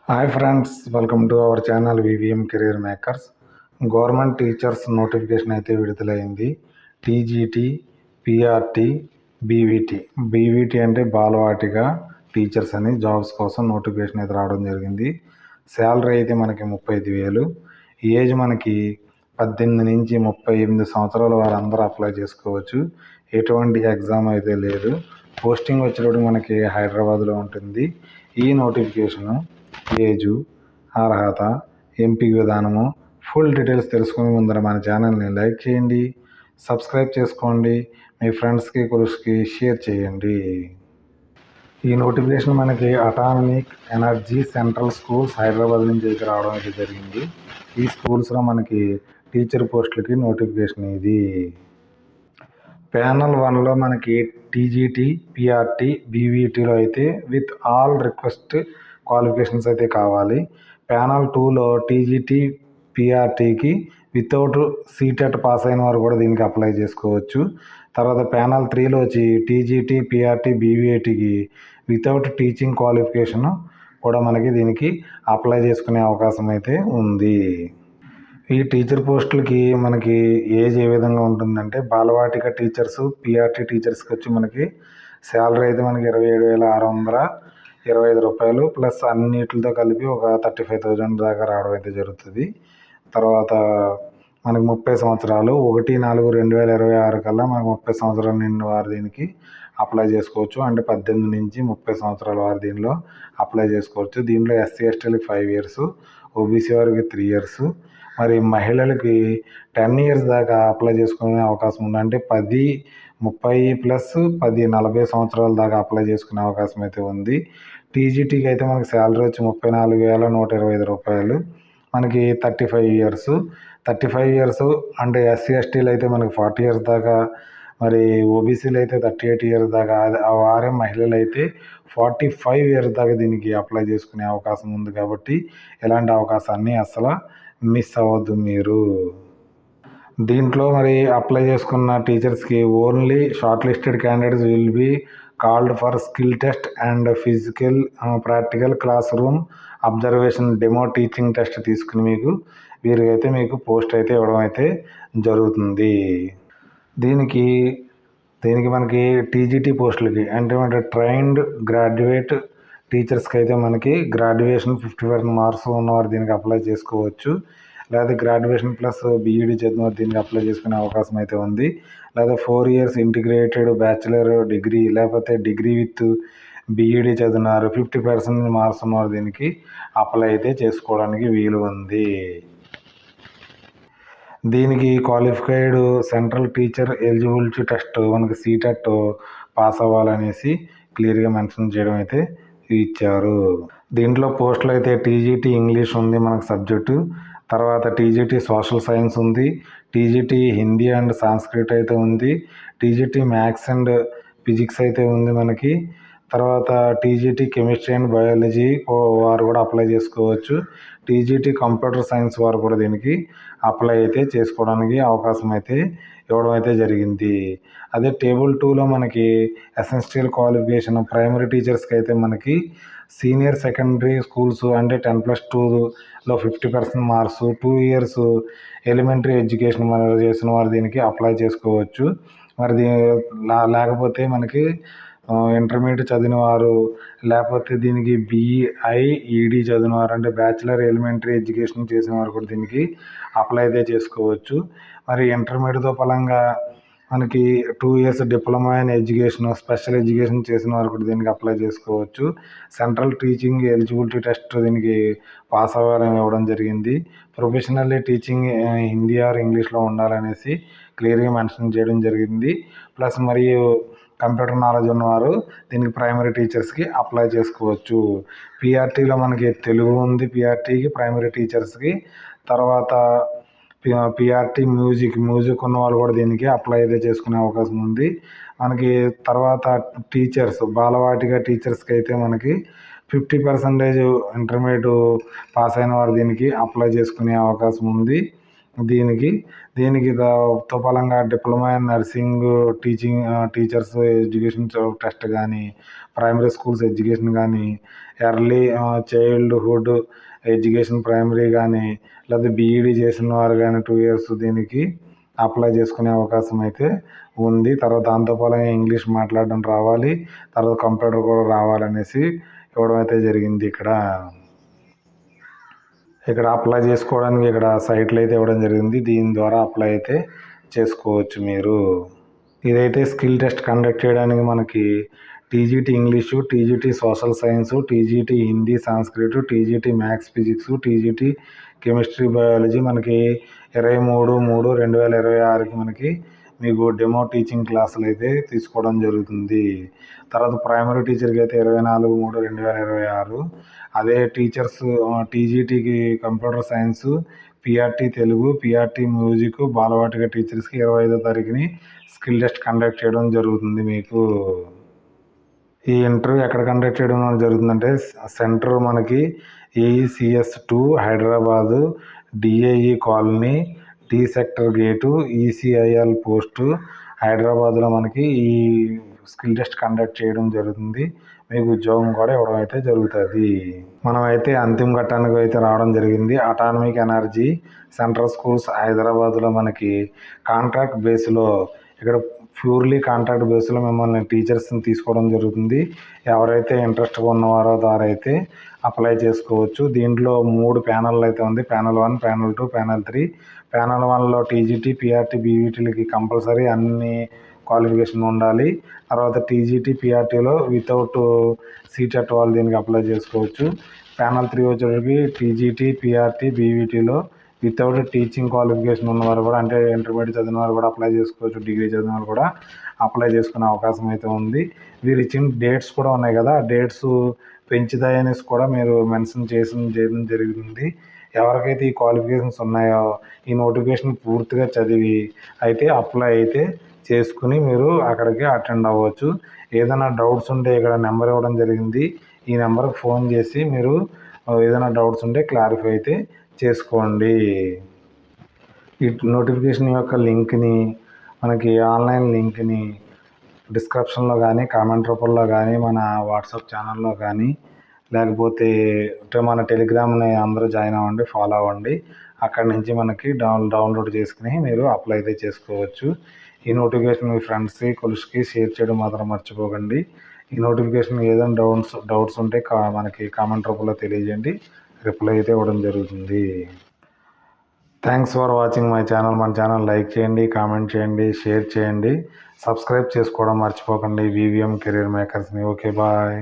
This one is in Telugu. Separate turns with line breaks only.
Hi friends, welcome to our channel VVM career makers. Government teachers notification అయితే విడుదలైంది. TGT, PRT, BVT. బీవీటీ అంటే బాలవాటిక టీచర్స్ అని జాబ్స్ కోసం నోటిఫికేషన్ అయితే రావడం జరిగింది. శాలరీ అయితే మనకి 35,000. ఏజ్ మనకి 18 నుంచి 38 సంవత్సరాల వారందరూ అప్లై చేసుకోవచ్చు. ఎటువంటి ఎగ్జామ్ అయితే లేదు. పోస్టింగ్ వచ్చేటప్పుడు మనకి హైదరాబాద్లో ఉంటుంది. ఈ నోటిఫికేషను ఏజు, అర్హత, ఎంపిక విధానము, ఫుల్ డీటెయిల్స్ తెలుసుకునే ముందర మన ఛానల్ని లైక్ చేయండి, సబ్స్క్రైబ్ చేసుకోండి, మీ ఫ్రెండ్స్కి కొలుసుకి షేర్ చేయండి. ఈ నోటిఫికేషన్ మనకి atomic energy central schools Hyderabad నుంచి అయితే రావడం అయితే జరిగింది. ఈ స్కూల్స్లో మనకి టీచర్ పోస్టులకి నోటిఫికేషన్ ఇది. ప్యానల్ 1లో మనకి టీజీటీ, పిఆర్టీ, బీవీటీలో అయితే విత్ ఆల్ రిక్వెస్ట్ క్వాలిఫికేషన్స్ అయితే కావాలి. ప్యానల్ 2లో టీజీటీ, పిఆర్టీకి వితౌట్ సీటెట్ పాస్ అయిన వారు కూడా దీనికి అప్లై చేసుకోవచ్చు. తర్వాత ప్యానల్ 3లో వచ్చి టీజీటీ, పిఆర్టీ, బీవీటీకి వితౌట్ టీచింగ్ క్వాలిఫికేషన్ కూడా మనకి దీనికి అప్లై చేసుకునే అవకాశం అయితే ఉంది. ఈ టీచర్ పోస్టులకి మనకి ఏజ్ ఏ విధంగా ఉంటుందంటే, బాలవాటిక టీచర్స్, పిఆర్టీ టీచర్స్కి వచ్చి మనకి శాలరీ అయితే మనకి 27,625 రూపాయలు ప్లస్ అన్నిటితో కలిపి ఒక 35,000 దాకా రావడం అయితే జరుగుతుంది. తర్వాత మనకి 30 సంవత్సరాలు 1/4/2026 కల్లా మనకు 30 సంవత్సరాలు నిండిన వారు దీనికి అప్లై చేసుకోవచ్చు. అంటే 18 నుంచి 30 సంవత్సరాల వారు దీనిలో అప్లై చేసుకోవచ్చు. దీనిలో ఎస్సీ ఎస్టీలకి 5 ఇయర్స్, ఓబీసీ వారికి 3 ఇయర్స్, మరి మహిళలకి 10 ఇయర్స్ దాకా అప్లై చేసుకునే అవకాశం ఉంది. అంటే 10, 30 ప్లస్ 10, 40 సంవత్సరాల దాకా అప్లై చేసుకునే అవకాశం అయితే ఉంది. టీజీటీకి అయితే మనకి శాలరీ వచ్చి 34,125 రూపాయలు, మనకి 35 ఇయర్స్. 35 ఇయర్స్ అంటే ఎస్సీ ఎస్టీలు అయితే మనకి 40 ఇయర్స్ దాకా, మరి ఓబీసీలు అయితే 38 ఇయర్స్ దాకా, వారే మహిళలు అయితే 45 ఇయర్స్ దాకా దీనికి అప్లై చేసుకునే అవకాశం ఉంది. కాబట్టి ఇలాంటి అవకాశాన్ని అసలు మిస్ అవ్వద్దు మీరు. దీంట్లో మరి అప్లై చేసుకున్న టీచర్స్కి only short listed candidates will be called for skill test and physical practical class room observation demo teaching test తీసుకుని వీరికైతే మీకు పోస్ట్ అయితే ఇవ్వడం అయితే జరుగుతుంది. దీనికి మనకి టీజీటీ పోస్టులకి అంటే ట్రైన్డ్ గ్రాడ్యుయేట్ టీచర్స్కి అయితే మనకి గ్రాడ్యుయేషన్ 50% మార్క్స్ ఉన్నవారు దీనికి అప్లై చేసుకోవచ్చు. లేదా గ్రాడ్యుయేషన్ ప్లస్ బీఈడీ చదివిన దీనికి అప్లై చేసుకునే అవకాశం అయితే ఉంది. లేదా 4 ఇయర్స్ ఇంటిగ్రేటెడ్ బ్యాచిలర్ డిగ్రీ లేకపోతే డిగ్రీ విత్ బీఈడీ చదివినారు 50% మార్క్స్ ఉన్నవారు దీనికి అప్లై అయితే చేసుకోవడానికి వీలు ఉంది. దీనికి qualified central teacher eligibility test మనకి సీటెట్ పాస్ అవ్వాలనేసి క్లియర్గా మెన్షన్ చేయడం అయితే ఇచ్చారు. దీంట్లో పోస్టులు అయితే టీజీటీ ఇంగ్లీష్ ఉంది మనకు సబ్జెక్టు, తర్వాత టీజీటీ సోషల్ సైన్స్ ఉంది, టీజీటీ హిందీ అండ్ సాంస్క్రిట్ అయితే ఉంది, టీజీటీ మ్యాథ్స్ అండ్ ఫిజిక్స్ అయితే ఉంది మనకి. తర్వాత టీజీటీ కెమిస్ట్రీ అండ్ బయాలజీ వారు కూడా అప్లై చేసుకోవచ్చు. టీజీటీ కంప్యూటర్ సైన్స్ వారు కూడా దీనికి అప్లై అయితే చేసుకోవడానికి అవకాశం అయితే ఇవ్వడం అయితే జరిగింది. అదే టేబుల్ 2లో మనకి ఎసెన్షియల్ క్వాలిఫికేషన్ ప్రైమరీ టీచర్స్కి అయితే మనకి సీనియర్ సెకండరీ స్కూల్స్ అంటే 10+2లో 50% మార్క్స్, 2 ఇయర్స్ ఎలిమెంటరీ ఎడ్యుకేషన్ చేసిన వారు దీనికి అప్లై చేసుకోవచ్చు. మరి లేకపోతే మనకి ఇంటర్మీడియట్ చదివిన వారు, లేకపోతే దీనికి బీఐఈడి చదివిన వారు అంటే బ్యాచిలర్ ఎలిమెంటరీ ఎడ్యుకేషన్ చేసిన వారు కూడా దీనికి అప్లై అయితే చేసుకోవచ్చు. మరి ఇంటర్మీడియట్తో పరంగా మనకి 2 years diploma in education special education చేసిన వారు కూడా దీనికి అప్లై చేసుకోవచ్చు. సెంట్రల్ టీచింగ్ ఎలిజిబిలిటీ టెస్ట్ దీనికి పాస్ అవ్వాలని ఇవ్వడం జరిగింది. ప్రొఫెషనల్లీ టీచింగ్ హిందీ ఆర్ ఇంగ్లీష్లో ఉండాలనేసి క్లియర్గా మెన్షన్ చేయడం జరిగింది. ప్లస్ మరియు కంప్యూటర్ నాలెడ్జ్ ఉన్నవారు దీనికి ప్రైమరీ టీచర్స్కి అప్లై చేసుకోవచ్చు. పిఆర్టీలో మనకి తెలుగు ఉంది, పిఆర్టీకి ప్రైమరీ టీచర్స్కి. తర్వాత పిఆర్టీ మ్యూజిక్ ఉన్న వాళ్ళు కూడా దీనికి అప్లై అయితే చేసుకునే అవకాశం ఉంది మనకి. తర్వాత టీచర్స్ బాలవాటిక టీచర్స్కి అయితే మనకి 50% ఇంటర్మీడియట్ పాస్ అయిన వారు దీనికి అప్లై చేసుకునే అవకాశం ఉంది. దీనికి దీనికి తోపాలంగా diploma in nursing teachers education test కానీ, ప్రైమరీ స్కూల్స్ ఎడ్యుకేషన్ కానీ, ఎర్లీ చైల్డ్హుడ్ ఎడ్యుకేషన్ ప్రైమరీ కానీ, లేదా బీఈడీ చేసిన వారు కానీ 2 ఇయర్స్ దీనికి అప్లై చేసుకునే అవకాశం అయితే ఉంది. తర్వాత దాంతోపాటుగా ఇంగ్లీష్ మాట్లాడడం రావాలి, తర్వాత కంప్యూటర్ కూడా రావాలనేసి ఇవ్వడం అయితే జరిగింది. ఇక్కడ అప్లై చేసుకోవడానికి ఇక్కడ సైట్లు అయితే ఇవ్వడం జరిగింది. దీని ద్వారా అప్లై అయితే చేసుకోవచ్చు మీరు. ఇదైతే స్కిల్ టెస్ట్ కండక్ట్ చేయడానికి మనకి TGT English, TGT social science, TGT Hindi Sanskrit, TGT maths physics, TGT chemistry biology మనకి 23/3/2026కి మనకి మీకు డెమో టీచింగ్ క్లాసులు అయితే తీసుకోవడం జరుగుతుంది. తర్వాత ప్రైమరీ టీచర్కి అయితే 24/3/2026. అదే టీచర్స్ టీజీటీకి computer science, PRT Telugu, PRT music, Balvatika టీచర్స్కి 25వ తారీఖుని స్కిల్ టెస్ట్ కండక్ట్ చేయడం జరుగుతుంది. మీకు ఈ ఇంటర్వ్యూ ఎక్కడ కండక్ట్ చేయడం జరుగుతుందంటే సెంటర్ మనకి AECS2 Hyderabad, DAE colony, T sector gate, ECIL post హైదరాబాద్లో మనకి ఈ స్కిల్ టెస్ట్ కండక్ట్ చేయడం జరుగుతుంది. మీకు ఉద్యోగం కూడా ఇవ్వడం అయితే జరుగుతుంది. మనమైతే అంతిమ ఘట్టానికి అయితే రావడం జరిగింది. అటానమిక్ ఎనర్జీ సెంట్రల్ స్కూల్స్ హైదరాబాద్లో మనకి కాంట్రాక్ట్ బేస్లో ఇక్కడ ప్యూర్లీ కాంట్రాక్ట్ బేస్లో మిమ్మల్ని టీచర్స్ని తీసుకోవడం జరుగుతుంది. ఎవరైతే ఇంట్రెస్ట్గా ఉన్నవారో వారైతే అప్లై చేసుకోవచ్చు. దీంట్లో 3 ప్యానెల్ అయితే ఉంది. Panel 1, panel 2, panel 3. ప్యానెల్ 1లో టీజీటీ, పిఆర్టీ, బీవీటీలకి కంపల్సరీ అన్ని క్వాలిఫికేషన్ ఉండాలి. తర్వాత టీజీటీ, పిఆర్టీలో వితౌట్ సీటెట్ వాళ్ళు దీనికి అప్లై చేసుకోవచ్చు. ప్యానెల్ 3 వచ్చేటప్పటికి టీజీటీ, పిఆర్టీ, బీవీటీలో వితౌట్ టీచింగ్ క్వాలిఫికేషన్ ఉన్నవారు కూడా, అంటే ఇంటర్మీడియట్ చదివిన వారు కూడా అప్లై చేసుకోవచ్చు. డిగ్రీ చదివిన వారు కూడా అప్లై చేసుకునే అవకాశం అయితే ఉంది. వీరు ఇచ్చిన డేట్స్ కూడా ఉన్నాయి కదా, ఆ డేట్స్ పెంచుతాయనేసి కూడా మీరు మెన్షన్ చేయడం జరిగింది. ఎవరికైతే ఈ క్వాలిఫికేషన్స్ ఉన్నాయో ఈ నోటిఫికేషన్ పూర్తిగా చదివి అయితే అప్లై అయితే చేసుకుని మీరు అక్కడికి అటెండ్ అవ్వచ్చు. ఏదైనా డౌట్స్ ఉంటే ఇక్కడ నెంబర్ ఇవ్వడం జరిగింది. ఈ నెంబర్కి ఫోన్ చేసి మీరు ఏదైనా డౌట్స్ ఉంటే క్లారిఫై అయితే చేసుకోండి. ఈ నోటిఫికేషన్ యొక్క లింక్ని, మనకి ఆన్లైన్ లింక్ని డిస్క్రిప్షన్లో కానీ, కామెంట్ రూపంలో కానీ, మన వాట్సాప్ ఛానల్లో కానీ, లేకపోతే మన టెలిగ్రామ్ని అందరూ జాయిన్ అవ్వండి, ఫాలో అవ్వండి. అక్కడి నుంచి మనకి డౌన్లోడ్ చేసుకుని మీరు అప్లై అయితే చేసుకోవచ్చు. ఈ నోటిఫికేషన్ మీ ఫ్రెండ్స్కి, కొలీగ్స్కి షేర్ చేయడం మాత్రం మర్చిపోకండి. ఈ నోటిఫికేషన్ ఏదైనా డౌట్స్ ఉంటే మనకి కామెంట్ రూపంలో తెలియజేయండి. రిప్లై అయితే ఇవ్వడం జరుగుతుంది. Thanks for watching my channel. మన ఛానల్ లైక్ చేయండి, కామెంట్ చేయండి, షేర్ చేయండి, సబ్స్క్రైబ్ చేసుకోవడం మర్చిపోకండి. VVM కెరీర్ మేకర్స్ని. Okay, bye.